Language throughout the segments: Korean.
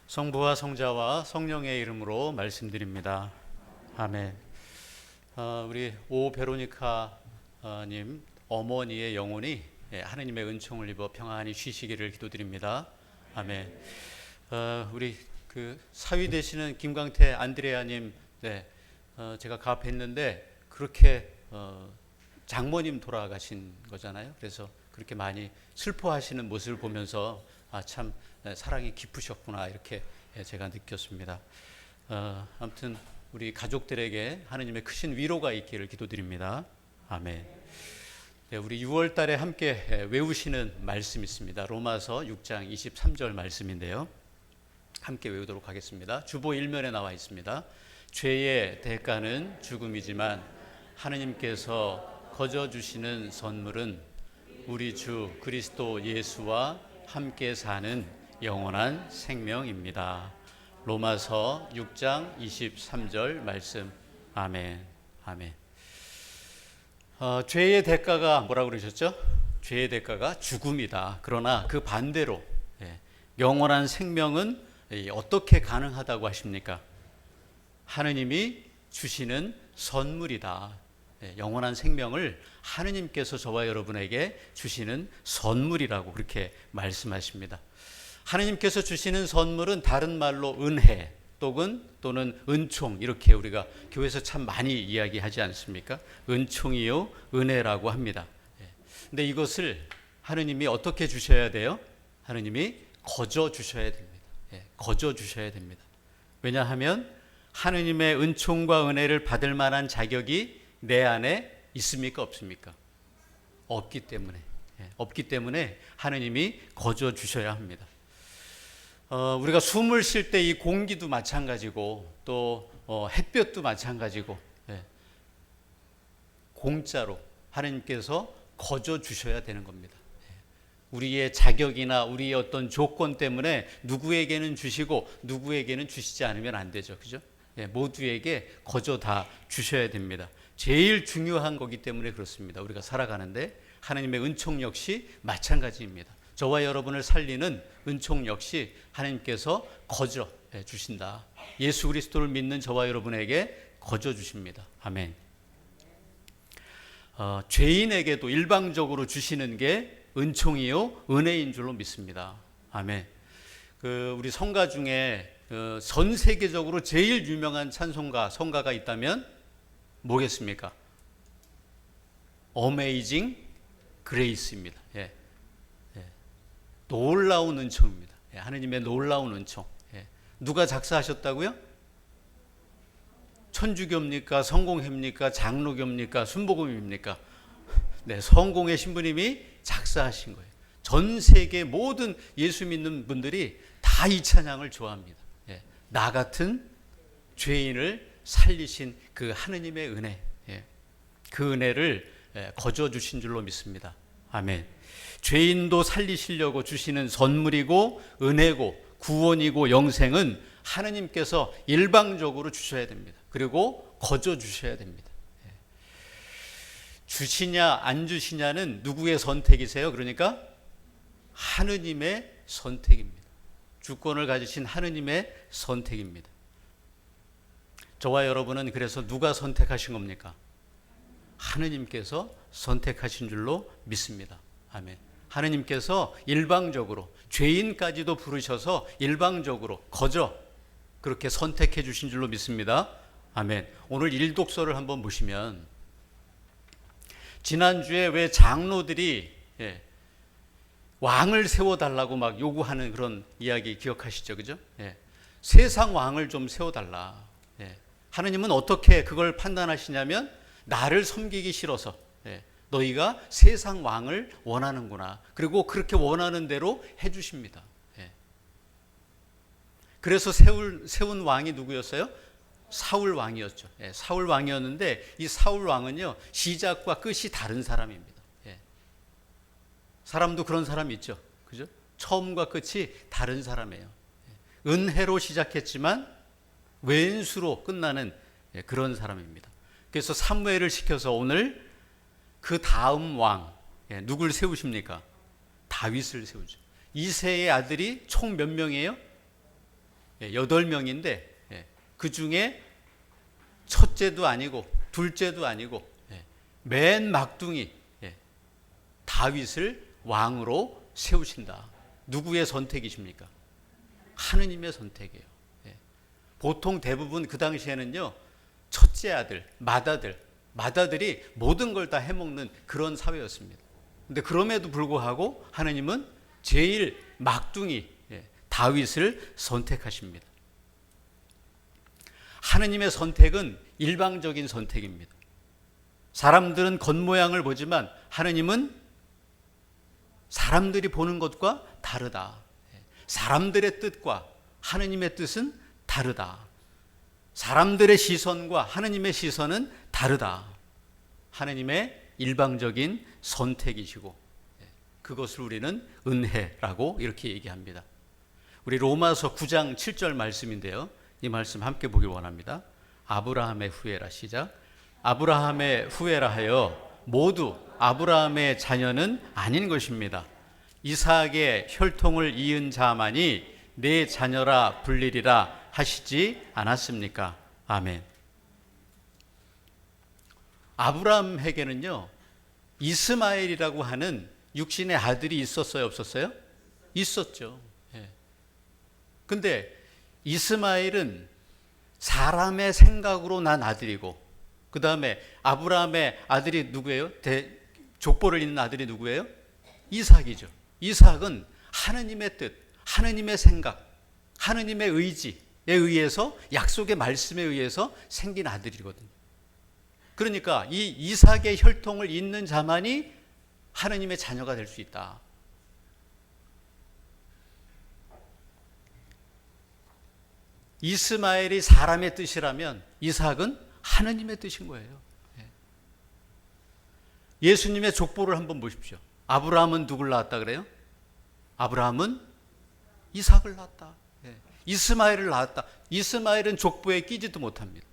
성부와 성자와 성령의 이름으로 말씀드립니다. 아멘. 우리 오 베로니카님 어머니의 영혼이 하느님의 은총을 입어 평안히 쉬시기를 기도드립니다. 아멘. 우리 그 사위 되시는 김광태 안드레아님, 제가 가업했는데 그렇게 장모님 돌아가신 거잖아요. 그래서 그렇게 많이 슬퍼하시는 모습을 보면서 참 사랑이 깊으셨구나 이렇게 제가 느꼈습니다. 아무튼 우리 가족들에게 하느님의 크신 위로가 있기를 기도드립니다. 아멘. 우리 6월 달에 함께 외우시는 말씀 있습니다. 로마서 6장 23절 말씀인데요. 함께 외우도록 하겠습니다. 주보 1면에 나와 있습니다. 죄의 대가는 죽음이지만 하느님께서 거저 주시는 선물은 우리 주 그리스도 예수와 함께 사는 영원한 생명입니다. 로마서 6장 23절 말씀. 아멘. 아멘. 죄의 대가가 뭐라고 그러셨죠? 죄의 대가가 죽음이다. 그러나 그 반대로 영원한 생명은 어떻게 가능하다고 하십니까? 하느님이 주시는 선물이다. 영원한 생명을 하느님께서 저와 여러분에게 주시는 선물이라고 그렇게 말씀하십니다. 하느님께서 주시는 선물은 다른 말로 은혜 또는 은총, 이렇게 우리가 교회에서 참 많이 이야기하지 않습니까? 은총이요 은혜라고 합니다. 근데 이것을 하느님이 어떻게 주셔야 돼요? 하느님이 거저 주셔야 됩니다. 거저 주셔야 됩니다. 왜냐하면 하느님의 은총과 은혜를 받을 만한 자격이 내 안에 있습니까? 없습니까? 없기 때문에 하느님이 거저 주셔야 합니다. 우리가 숨을 쉴 때 이 공기도 마찬가지고 또 햇볕도 마찬가지고 공짜로 하느님께서 거저 주셔야 되는 겁니다. 우리의 자격이나 우리의 어떤 조건 때문에 누구에게는 주시고 누구에게는 주시지 않으면 안 되죠. 그죠? 모두에게 거저 다 주셔야 됩니다. 제일 중요한 거기 때문에 그렇습니다. 우리가 살아가는데 하나님의 은총 역시 마찬가지입니다. 저와 여러분을 살리는 은총 역시 하나님께서 거저 주신다. 예수 그리스도를 믿는 저와 여러분에게 거저 주십니다. 아멘. 죄인에게도 일방적으로 주시는 게 은총이요 은혜인 줄로 믿습니다. 아멘. 우리 성가 중에 전 세계적으로 제일 유명한 성가가 있다면 뭐겠습니까? 어메이징 그레이스입니다. 놀라운 은총입니다. 하느님의 놀라운 은총. 누가 작사하셨다고요? 천주교입니까? 성공회입니까? 장로교입니까? 순복음입니까? 성공회 신부님이 작사하신 거예요. 전 세계 모든 예수 믿는 분들이 다 이 찬양을 좋아합니다. 나 같은 죄인을 살리신 그 하느님의 은혜, 그 은혜를 거저 주신 줄로 믿습니다. 아멘. 죄인도 살리시려고 주시는 선물이고 은혜고 구원이고 영생은 하느님께서 일방적으로 주셔야 됩니다. 그리고 거저 주셔야 됩니다. 주시냐 안 주시냐는 누구의 선택이세요? 그러니까 하느님의 선택입니다. 주권을 가지신 하느님의 선택입니다. 저와 여러분은 그래서 누가 선택하신 겁니까? 하느님께서 선택하신 줄로 믿습니다. 아멘. 하느님께서 일방적으로 죄인까지도 부르셔서 일방적으로 거저 그렇게 선택해 주신 줄로 믿습니다. 아멘. 오늘 일독서를 한번 보시면 지난주에 왜 장로들이 왕을 세워달라고 막 요구하는 그런 이야기 기억하시죠? 그죠? 세상 왕을 좀 세워달라. 하느님은 어떻게 그걸 판단하시냐면 나를 섬기기 싫어서 너희가 세상 왕을 원하는구나. 그리고 그렇게 원하는 대로 해주십니다. 그래서 세운 왕이 누구였어요? 사울 왕이었죠. 사울 왕이었는데 이 사울 왕은요 시작과 끝이 다른 사람입니다. 사람도 그런 사람이 있죠. 그죠? 처음과 끝이 다른 사람이에요. 은혜로 시작했지만 왼수로 끝나는 그런 사람입니다. 그래서 사무엘을 시켜서 오늘 그 다음 왕 누굴 세우십니까? 다윗을 세우죠. 이새의 아들이 총 몇 명이에요? 8명인데 그 중에 첫째도 아니고 둘째도 아니고 맨 막둥이 다윗을 왕으로 세우신다. 누구의 선택이십니까? 하느님의 선택이에요. 보통 대부분 그 당시에는요, 첫째 아들, 맏아들이 모든 걸 다 해먹는 그런 사회였습니다. 근데 그럼에도 불구하고 하느님은 제일 막둥이 다윗을 선택하십니다. 하느님의 선택은 일방적인 선택입니다. 사람들은 겉모양을 보지만 하느님은 사람들이 보는 것과 다르다. 사람들의 뜻과 하느님의 뜻은 다르다. 사람들의 시선과 하느님의 시선은 다르다. 하느님의 일방적인 선택이시고 그것을 우리는 은혜라고 이렇게 얘기합니다. 우리 로마서 9장 7절 말씀인데요. 이 말씀 함께 보길 원합니다. 아브라함의 후예라. 시작. 아브라함의 후예라 하여 모두 아브라함의 자녀는 아닌 것입니다. 이삭의 혈통을 이은 자만이 내 자녀라 불리리라 하시지 않았습니까? 아멘. 아브라함에게는요, 이스마엘이라고 하는 육신의 아들이 있었어요, 없었어요? 있었죠. 근데 이스마엘은 사람의 생각으로 난 아들이고, 그 다음에 아브라함의 아들이 누구예요? 족보를 잇는 아들이 누구예요? 이삭이죠. 이삭은 하느님의 뜻, 하느님의 생각, 하느님의 의지에 의해서, 약속의 말씀에 의해서 생긴 아들이거든요. 그러니까 이 이삭의 혈통을 잇는 자만이 하느님의 자녀가 될 수 있다. 이스마엘이 사람의 뜻이라면 이삭은 하느님의 뜻인 거예요. 예수님의 족보를 한번 보십시오. 아브라함은 누굴 낳았다 그래요? 아브라함은 이삭을 낳았다. 이스마엘을 낳았다. 이스마엘은 족보에 끼지도 못합니다.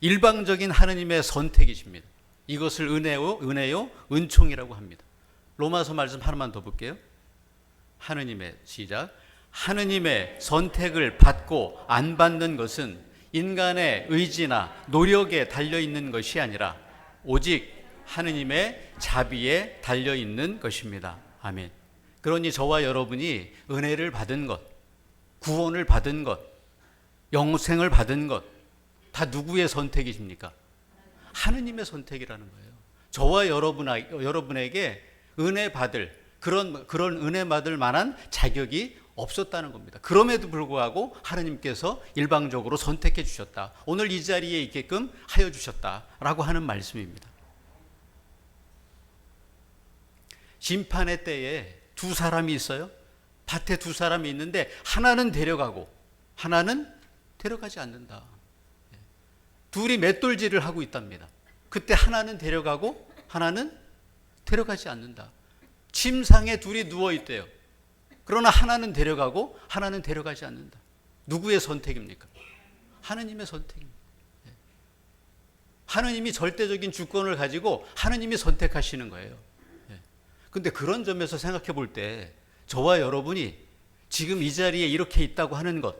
일방적인 하느님의 선택이십니다. 이것을 은혜요, 은총이라고 합니다. 로마서 말씀 하나만 더 볼게요. 하느님의 시작. 하느님의 선택을 받고 안 받는 것은 인간의 의지나 노력에 달려있는 것이 아니라 오직 하느님의 자비에 달려있는 것입니다. 아멘. 그러니 저와 여러분이 은혜를 받은 것, 구원을 받은 것, 영생을 받은 것, 다 누구의 선택이십니까? 하느님의 선택이라는 거예요. 저와 여러분에게 은혜 받을, 그런 은혜 받을 만한 자격이 없었다는 겁니다. 그럼에도 불구하고 하느님께서 일방적으로 선택해 주셨다. 오늘 이 자리에 있게끔 하여 주셨다라고 하는 말씀입니다. 심판의 때에 두 사람이 있어요. 밭에 두 사람이 있는데 하나는 데려가고 하나는 데려가지 않는다. 둘이 맷돌질을 하고 있답니다. 그때 하나는 데려가고 하나는 데려가지 않는다. 침상에 둘이 누워있대요. 그러나 하나는 데려가고 하나는 데려가지 않는다. 누구의 선택입니까? 하느님의 선택입니다. 하느님이 절대적인 주권을 가지고 하느님이 선택하시는 거예요. 그런데 그런 점에서 생각해 볼 때 저와 여러분이 지금 이 자리에 이렇게 있다고 하는 것,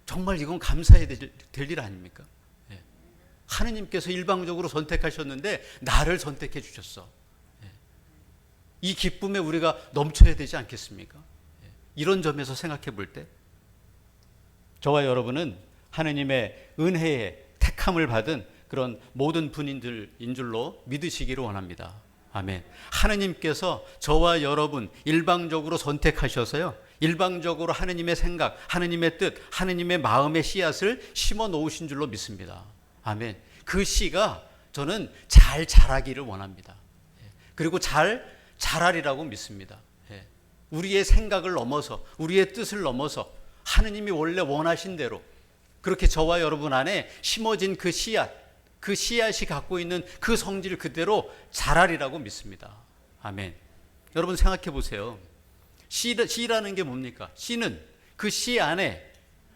정말 이건 감사해야 될 일 아닙니까? 하느님께서 일방적으로 선택하셨는데 나를 선택해 주셨어. 이 기쁨에 우리가 넘쳐야 되지 않겠습니까? 이런 점에서 생각해 볼 때 저와 여러분은 하느님의 은혜에 택함을 받은 그런 모든 분인들인 줄로 믿으시기를 원합니다. 아멘. 하느님께서 저와 여러분 일방적으로 선택하셔서요, 일방적으로 하느님의 생각, 하느님의 뜻, 하느님의 마음의 씨앗을 심어 놓으신 줄로 믿습니다. 아멘. 그 씨가 저는 잘 자라기를 원합니다. 그리고 잘 자라리라고 믿습니다. 우리의 생각을 넘어서, 우리의 뜻을 넘어서 하느님이 원래 원하신 대로 그렇게 저와 여러분 안에 심어진 그 씨앗, 그 씨앗이 갖고 있는 그 성질 그대로 자라리라고 믿습니다. 아멘. 여러분 생각해 보세요. 씨라는 게 뭡니까? 씨는 그 씨 안에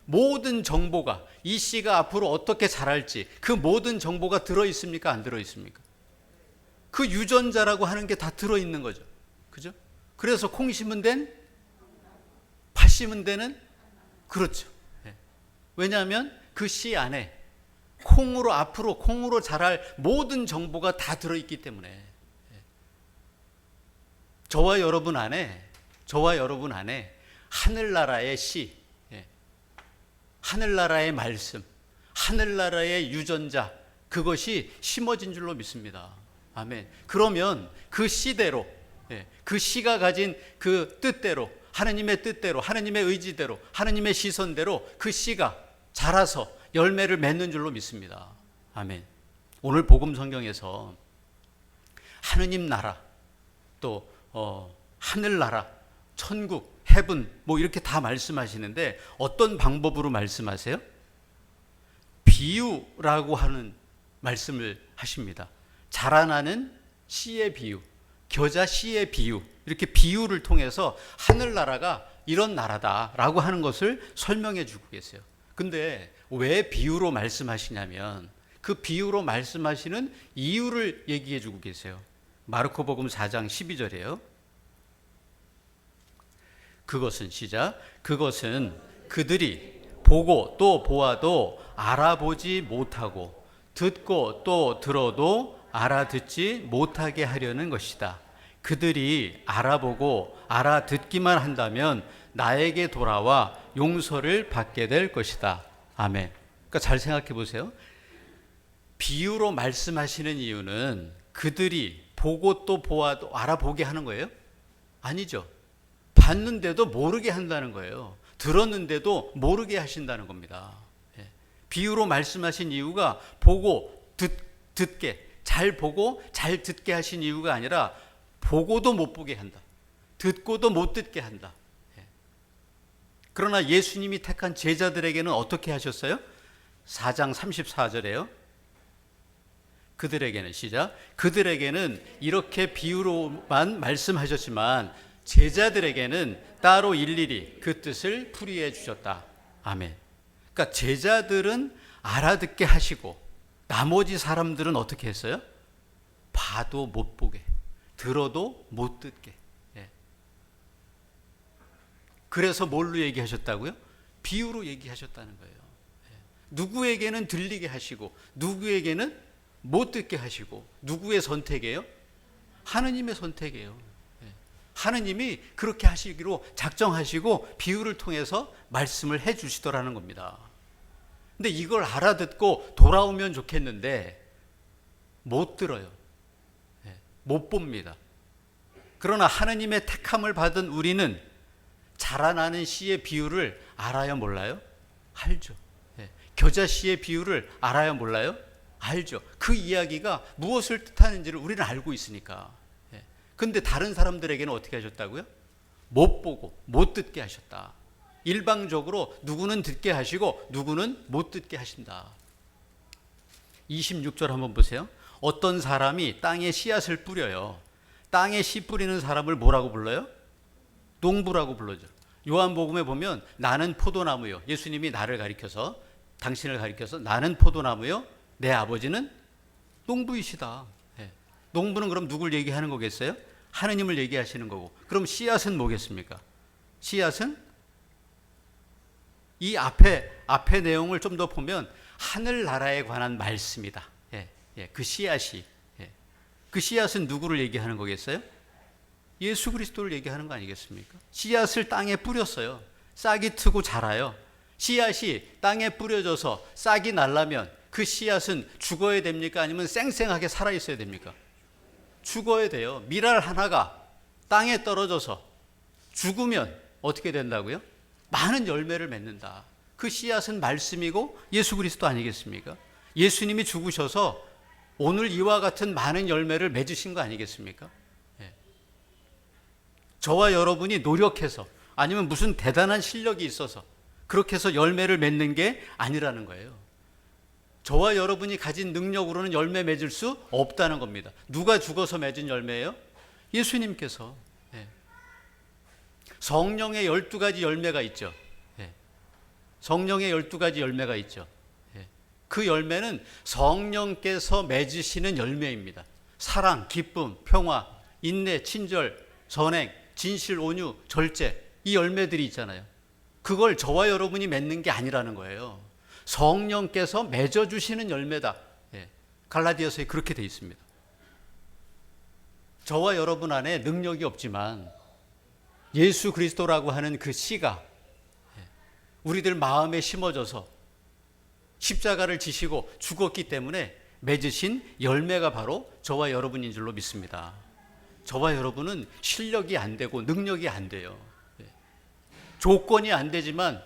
모든 정보가, 이 씨가 앞으로 어떻게 자랄지 그 모든 정보가 들어있습니까? 안 들어있습니까? 그 유전자라고 하는 게 다 들어있는 거죠. 그죠? 그래서 콩 심은 데는 팥 심은 데는 그렇죠. 예. 왜냐하면 그 씨 안에 앞으로 콩으로 자랄 모든 정보가 다 들어있기 때문에 저와 여러분 안에 하늘나라의 씨, 하늘나라의 말씀, 하늘나라의 유전자, 그것이 심어진 줄로 믿습니다. 아멘. 그러면 그 씨대로, 그 씨가 가진 그 뜻대로, 하느님의 뜻대로, 하느님의 의지대로, 하느님의 시선대로 그 씨가 자라서 열매를 맺는 줄로 믿습니다. 아멘. 오늘 복음 성경에서 하느님 나라, 또 하늘나라, 천국, 헤븐 뭐 이렇게 다 말씀하시는데 어떤 방법으로 말씀하세요? 비유라고 하는 말씀을 하십니다. 자라나는 씨의 비유, 겨자 씨의 비유, 이렇게 비유를 통해서 하늘나라가 이런 나라다라고 하는 것을 설명해 주고 계세요. 근데 왜 비유로 말씀하시냐면 그 비유로 말씀하시는 이유를 얘기해 주고 계세요. 마르코복음 4장 12절이에요. 그것은 시작. 그것은 그들이 보고 또 보아도 알아보지 못하고 듣고 또 들어도 알아듣지 못하게 하려는 것이다. 그들이 알아보고 알아듣기만 한다면 나에게 돌아와 용서를 받게 될 것이다. 아멘. 그러니까 잘 생각해 보세요. 비유로 말씀하시는 이유는 그들이 보고 또 보아도 알아보게 하는 거예요? 아니죠. 봤는데도 모르게 한다는 거예요. 들었는데도 모르게 하신다는 겁니다. 비유로 말씀하신 이유가 보고 듣게, 잘 보고 잘 듣게 하신 이유가 아니라 보고도 못 보게 한다. 듣고도 못 듣게 한다. 그러나 예수님이 택한 제자들에게는 어떻게 하셨어요? 4장 34절에요. 그들에게는 시작. 그들에게는 이렇게 비유로만 말씀하셨지만 제자들에게는 따로 일일이 그 뜻을 풀이해 주셨다. 아멘. 그러니까 제자들은 알아듣게 하시고 나머지 사람들은 어떻게 했어요? 봐도 못 보게, 들어도 못 듣게. 그래서 뭘로 얘기하셨다고요? 비유로 얘기하셨다는 거예요. 누구에게는 들리게 하시고 누구에게는 못 듣게 하시고 누구의 선택이에요? 하느님의 선택이에요. 하느님이 그렇게 하시기로 작정하시고 비유를 통해서 말씀을 해 주시더라는 겁니다. 근데 이걸 알아듣고 돌아오면 좋겠는데 못 들어요. 못 봅니다. 그러나 하느님의 택함을 받은 우리는 자라나는 씨의 비유를 알아요, 몰라요? 알죠. 겨자 씨의 비유를 알아요, 몰라요? 알죠. 그 이야기가 무엇을 뜻하는지를 우리는 알고 있으니까. 근데 다른 사람들에게는 어떻게 하셨다고요? 못 보고 못 듣게 하셨다. 일방적으로 누구는 듣게 하시고 누구는 못 듣게 하신다. 26절 한번 보세요. 어떤 사람이 땅에 씨앗을 뿌려요. 땅에 씨 뿌리는 사람을 뭐라고 불러요? 농부라고 불러죠. 요한복음에 보면 나는 포도나무요. 예수님이 나를 가리켜서, 당신을 가리켜서 나는 포도나무요, 내 아버지는 농부이시다. 농부는 그럼 누굴 얘기하는 거겠어요? 하느님을 얘기하시는 거고. 그럼 씨앗은 뭐겠습니까? 씨앗은 이 앞에 내용을 좀 더 보면 하늘나라에 관한 말씀이다. 그 씨앗이. 그 씨앗은 누구를 얘기하는 거겠어요? 예수 그리스도를 얘기하는 거 아니겠습니까? 씨앗을 땅에 뿌렸어요. 싹이 트고 자라요. 씨앗이 땅에 뿌려져서 싹이 나려면 그 씨앗은 죽어야 됩니까? 아니면 쌩쌩하게 살아있어야 됩니까? 죽어야 돼요. 밀알 하나가 땅에 떨어져서 죽으면 어떻게 된다고요? 많은 열매를 맺는다. 그 씨앗은 말씀이고 예수 그리스도 아니겠습니까? 예수님이 죽으셔서 오늘 이와 같은 많은 열매를 맺으신 거 아니겠습니까? 저와 여러분이 노력해서 아니면 무슨 대단한 실력이 있어서 그렇게 해서 열매를 맺는 게 아니라는 거예요. 저와 여러분이 가진 능력으로는 열매 맺을 수 없다는 겁니다. 누가 죽어서 맺은 열매예요? 예수님께서. 성령의 12가지 열매가 있죠. 성령의 12가지 열매가 있죠. 그 열매는 성령께서 맺으시는 열매입니다. 사랑, 기쁨, 평화, 인내, 친절, 선행, 진실, 온유, 절제, 이 열매들이 있잖아요. 그걸 저와 여러분이 맺는 게 아니라는 거예요. 성령께서 맺어주시는 열매다. 예, 갈라디아서에 그렇게 돼 있습니다. 저와 여러분 안에 능력이 없지만 예수 그리스도라고 하는 그 씨가 우리들 마음에 심어져서 십자가를 지시고 죽었기 때문에 맺으신 열매가 바로 저와 여러분인 줄로 믿습니다. 저와 여러분은 실력이 안 되고 능력이 안 돼요. 조건이 안 되지만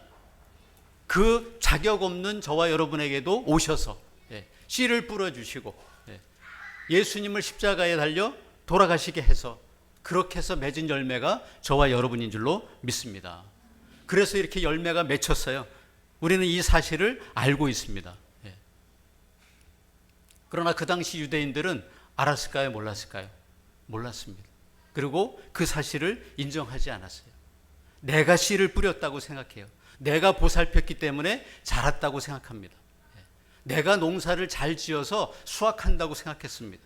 그 자격 없는 저와 여러분에게도 오셔서 씨를 뿌려주시고 예수님을 십자가에 달려 돌아가시게 해서 그렇게 해서 맺은 열매가 저와 여러분인 줄로 믿습니다. 그래서 이렇게 열매가 맺혔어요. 우리는 이 사실을 알고 있습니다. 그러나 그 당시 유대인들은 알았을까요? 몰랐을까요? 몰랐습니다. 그리고 그 사실을 인정하지 않았어요. 내가 씨를 뿌렸다고 생각해요. 내가 보살폈기 때문에 자랐다고 생각합니다. 내가 농사를 잘 지어서 수확한다고 생각했습니다.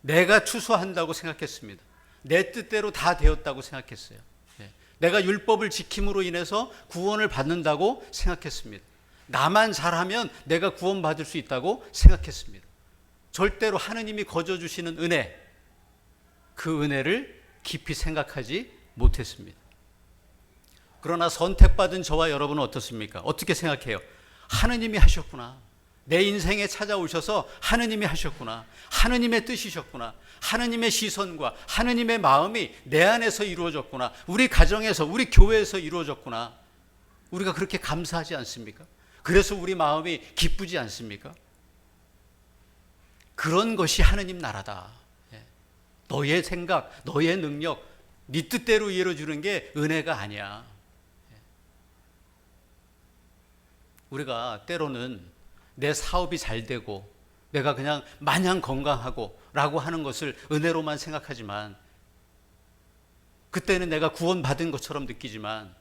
내가 추수한다고 생각했습니다. 내 뜻대로 다 되었다고 생각했어요. 내가 율법을 지킴으로 인해서 구원을 받는다고 생각했습니다. 나만 잘하면 내가 구원받을 수 있다고 생각했습니다. 절대로 하느님이 거저주시는 은혜, 그 은혜를 깊이 생각하지 못했습니다. 그러나 선택받은 저와 여러분은 어떻습니까? 어떻게 생각해요? 하느님이 하셨구나. 내 인생에 찾아오셔서 하느님이 하셨구나. 하느님의 뜻이셨구나. 하느님의 시선과 하느님의 마음이 내 안에서 이루어졌구나. 우리 가정에서, 우리 교회에서 이루어졌구나. 우리가 그렇게 감사하지 않습니까? 그래서 우리 마음이 기쁘지 않습니까? 그런 것이 하느님 나라다. 너의 생각, 너의 능력, 네 뜻대로 이루어주는 게 은혜가 아니야. 우리가 때로는 내 사업이 잘 되고 내가 그냥 마냥 건강하고 라고 하는 것을 은혜로만 생각하지만, 그때는 내가 구원받은 것처럼 느끼지만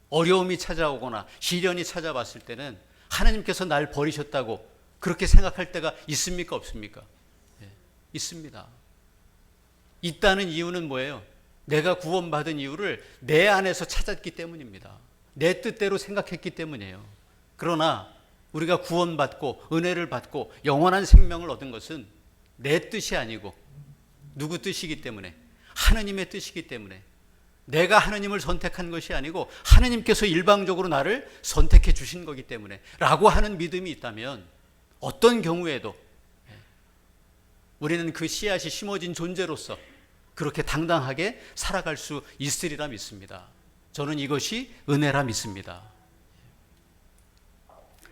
어려움이 찾아오거나 시련이 찾아왔을 때는 하나님께서 날 버리셨다고 그렇게 생각할 때가 있습니까? 없습니까? 있습니다. 있다는 이유는 뭐예요? 내가 구원받은 이유를 내 안에서 찾았기 때문입니다. 내 뜻대로 생각했기 때문이에요. 그러나 우리가 구원받고 은혜를 받고 영원한 생명을 얻은 것은 내 뜻이 아니고 누구 뜻이기 때문에, 하느님의 뜻이기 때문에, 내가 하느님을 선택한 것이 아니고 하느님께서 일방적으로 나를 선택해 주신 거기 때문에 라고 하는 믿음이 있다면 어떤 경우에도 우리는 그 씨앗이 심어진 존재로서 그렇게 당당하게 살아갈 수 있으리라 믿습니다. 저는 이것이 은혜라 믿습니다.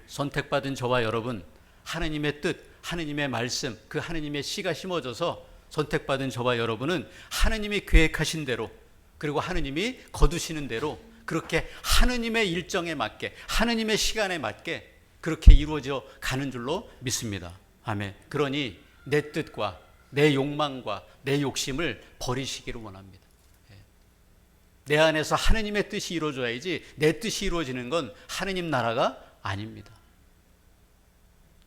선택받은 저와 여러분, 하느님의 뜻, 하느님의 말씀, 그 하느님의 씨가 심어져서 선택받은 저와 여러분은 하느님이 계획하신 대로, 그리고 하느님이 거두시는 대로 그렇게 하느님의 일정에 맞게, 하느님의 시간에 맞게 그렇게 이루어져 가는 줄로 믿습니다. 아멘. 그러니 내 뜻과 내 욕망과 내 욕심을 버리시기를 원합니다. 내 안에서 하느님의 뜻이 이루어져야지 내 뜻이 이루어지는 건 하느님 나라가 아닙니다.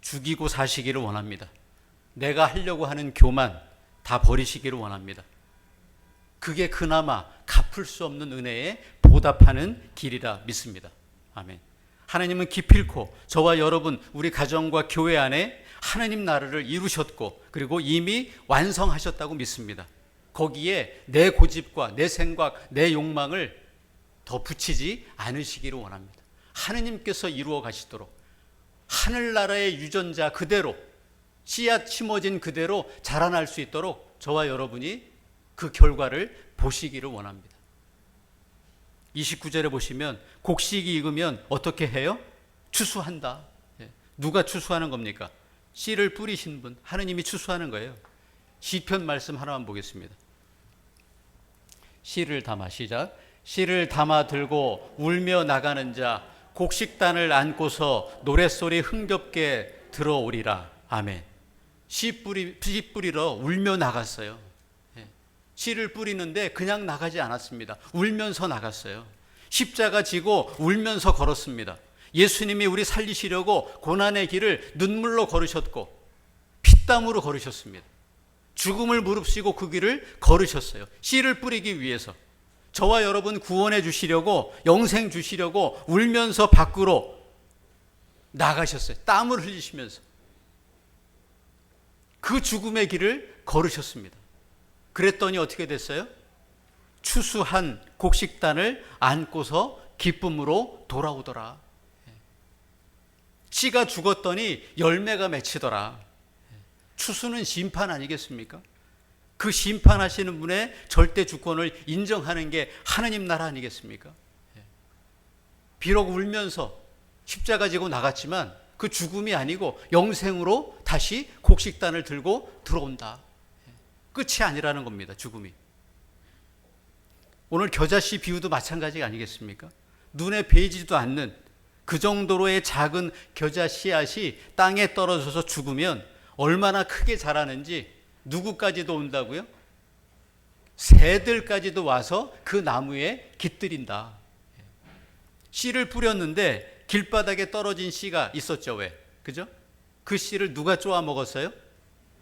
죽이고 사시기를 원합니다. 내가 하려고 하는 교만 다 버리시기를 원합니다. 그게 그나마 갚을 수 없는 은혜에 보답하는 길이라 믿습니다. 아멘. 하나님은 기필코 저와 여러분, 우리 가정과 교회 안에 하나님 나라를 이루셨고 그리고 이미 완성하셨다고 믿습니다. 거기에 내 고집과 내 생각, 내 욕망을 더 붙이지 않으시기를 원합니다. 하느님께서 이루어 가시도록 하늘나라의 유전자 그대로, 씨앗 심어진 그대로 자라날 수 있도록 저와 여러분이 그 결과를 보시기를 원합니다. 29절에 보시면 곡식이 익으면 어떻게 해요? 추수한다. 누가 추수하는 겁니까? 씨를 뿌리신 분, 하느님이 추수하는 거예요. 시편 말씀 하나만 보겠습니다. 씨를 담아, 시작. 씨를 담아 들고 울며 나가는 자, 곡식단을 안고서 노랫소리 흥겹게 들어오리라. 아멘. 씨 뿌리러 울며 나갔어요. 씨를 뿌리는데 그냥 나가지 않았습니다. 울면서 나갔어요. 십자가 지고 울면서 걸었습니다. 예수님이 우리 살리시려고 고난의 길을 눈물로 걸으셨고 피땀으로 걸으셨습니다. 죽음을 무릅쓰고 그 길을 걸으셨어요. 씨를 뿌리기 위해서. 저와 여러분 구원해 주시려고, 영생 주시려고 울면서 밖으로 나가셨어요. 땀을 흘리시면서 그 죽음의 길을 걸으셨습니다. 그랬더니 어떻게 됐어요? 추수한 곡식단을 안고서 기쁨으로 돌아오더라. 씨가 죽었더니 열매가 맺히더라. 추수는 심판 아니겠습니까? 그 심판하시는 분의 절대 주권을 인정하는 게 하느님 나라 아니겠습니까? 비록 울면서 십자가 지고 나갔지만 그 죽음이 아니고 영생으로 다시 곡식단을 들고 들어온다. 끝이 아니라는 겁니다. 죽음이. 오늘 겨자씨 비유도 마찬가지 아니겠습니까? 눈에 보이지도 않는 그 정도로의 작은 겨자 씨앗이 땅에 떨어져서 죽으면 얼마나 크게 자라는지 누구까지도 온다고요? 새들까지도 와서 그 나무에 깃들인다. 씨를 뿌렸는데 길바닥에 떨어진 씨가 있었죠. 왜? 그죠? 그 씨를 누가 쪼아 먹었어요?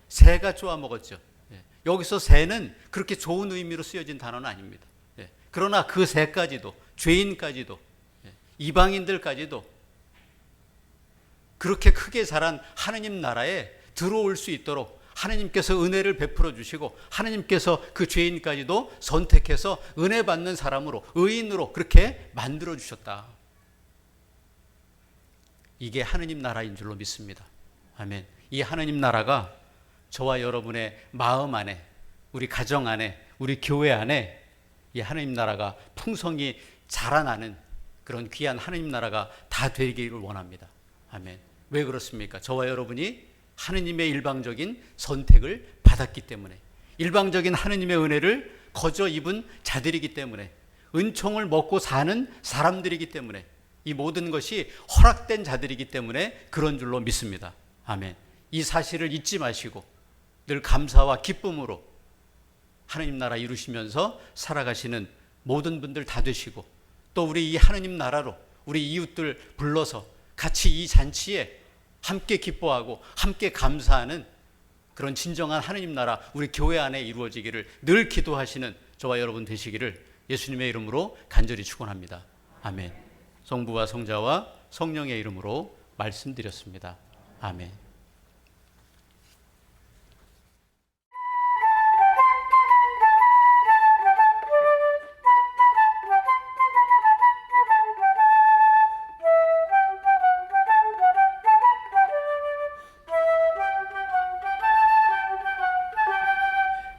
새가 쪼아 먹었죠. 여기서 새는 그렇게 좋은 의미로 쓰여진 단어는 아닙니다. 그러나 그 새까지도, 죄인까지도, 이방인들까지도 그렇게 크게 자란 하느님 나라에 들어올 수 있도록 하느님께서 은혜를 베풀어 주시고 하느님께서 그 죄인까지도 선택해서 은혜 받는 사람으로, 의인으로 그렇게 만들어 주셨다. 이게 하느님 나라인 줄로 믿습니다. 아멘. 이 하느님 나라가 저와 여러분의 마음 안에, 우리 가정 안에, 우리 교회 안에 이 하느님 나라가 풍성히 자라나는 그런 귀한 하느님 나라가 다 되기를 원합니다. 아멘. 왜 그렇습니까? 저와 여러분이 하느님의 일방적인 선택을 받았기 때문에, 일방적인 하느님의 은혜를 거저 입은 자들이기 때문에, 은총을 먹고 사는 사람들이기 때문에, 이 모든 것이 허락된 자들이기 때문에 그런 줄로 믿습니다. 아멘. 이 사실을 잊지 마시고 늘 감사와 기쁨으로 하느님 나라 이루시면서 살아가시는 모든 분들 다 되시고, 또 우리 이 하느님 나라로 우리 이웃들 불러서 같이 이 잔치에 함께 기뻐하고 함께 감사하는 그런 진정한 하느님 나라 우리 교회 안에 이루어지기를 늘 기도하시는 저와 여러분 되시기를 예수님의 이름으로 간절히 축원합니다. 아멘. 성부와 성자와 성령의 이름으로 말씀드렸습니다. 아멘.